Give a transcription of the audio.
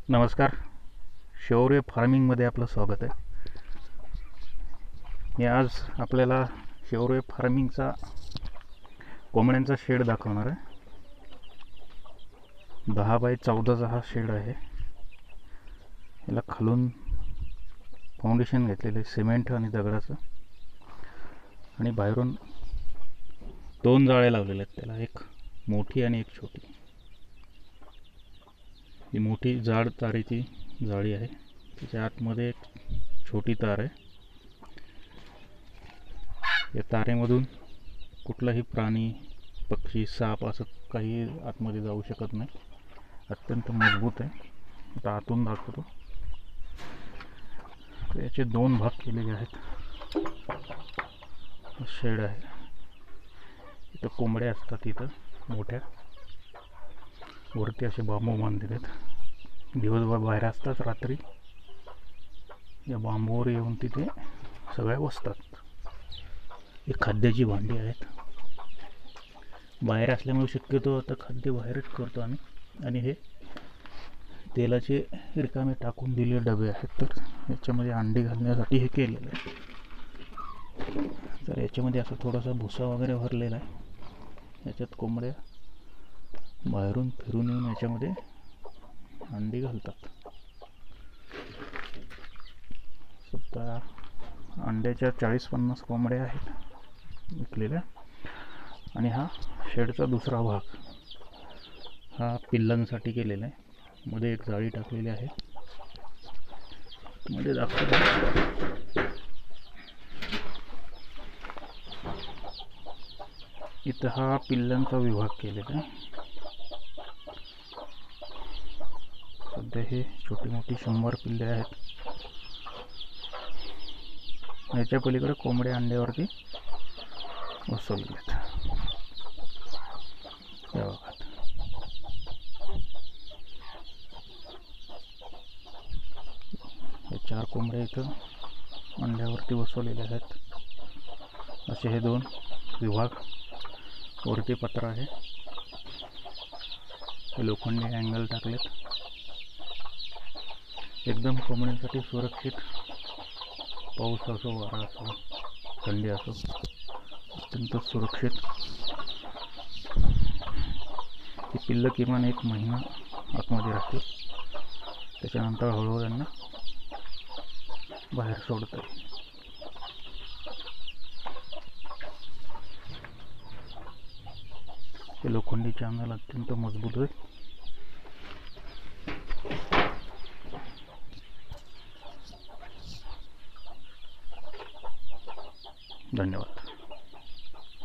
नमस्कार. शौर्य फार्मिंगमध्ये आपलं स्वागत आहे. मी आज आपल्याला शौर्य फार्मिंगचा कोंबड्यांचा शेड दाखवणार आहे. 10 बाय 14चा हा शेड आहे. याला खालून फाउंडेशन घेतलेलं आहे सिमेंट आणि दगडाचं, आणि बाहेरून 2 जाळे लावलेले आहेत त्याला, एक मोठी आणि एक छोटी. ही मोठी जाड तारेची जाळी आहे, त्याच्या आतमध्ये एक छोटी तार आहे. या तारेमधून कुठलाही प्राणी, पक्षी, साप असं काही आतमध्ये जाऊ शकत नाही. अत्यंत मजबूत आहे. आता आतून दाखवतो. तर याचे 2 भाग केलेले आहेत. शेड आहे, इथं कोंबड्या असतात, इथं मोठ्या वरती असे बांबू बांधलेले आहेत. दिवसभर बाहेर असतात, रात्री या बांबूवर येऊन तिथे सगळ्या बसतात. ही खाद्याची भांडी आहेत. बाहेर असल्यामुळे शक्यतो आता खाद्य बाहेरच करतो आम्ही. आणि हे तेलाचे रिकामे टाकून दिलेले डबे आहेत, तर याच्यामध्ये अंडी घालण्यासाठी हे केलेलं आहे. तर याच्यामध्ये असं थोडासा भुसा वगैरे भरलेला आहे. याच्यात कोंबड्या बाहेरून फिरून येऊन याच्यामध्ये अंडी घालतात. सध्या अंड्याच्या 40-50 कोंबड्या आहेत विकलेल्या. आणि हा शेडचा दुसरा भाग हा पिल्लांसाठी केलेला आहे. मध्ये एक जाळी टाकलेली आहे, मध्ये दाखवतो. इथं हा पिल्लांचा विभाग केलेला आहे. सध्या हे छोटी मोठी 100 पिल्ले आहेत. याच्या पलीकडे कोंबड्या अंड्यावरती बसवलेले आहेत. या भागात हे 4 कोंबड्या इथं अंड्यावरती बसवलेले आहेत. असे हे 2 विभाग. वरती पत्रा आहे, हे लोखंडी अँगल टाकलेत. एकदम कोंबड्यांसाठी सुरक्षित. पाऊस असो, वारा असो, थंडी असो, अत्यंत सुरक्षित. ही पिल्लं किमान 1 महिना आतमध्ये राहतील. त्याच्यानंतर हळूहळू त्यांना बाहेर सोडता येईल. हे लोखंडी चॅनल अत्यंत मजबूत आहे. धन्यवाद.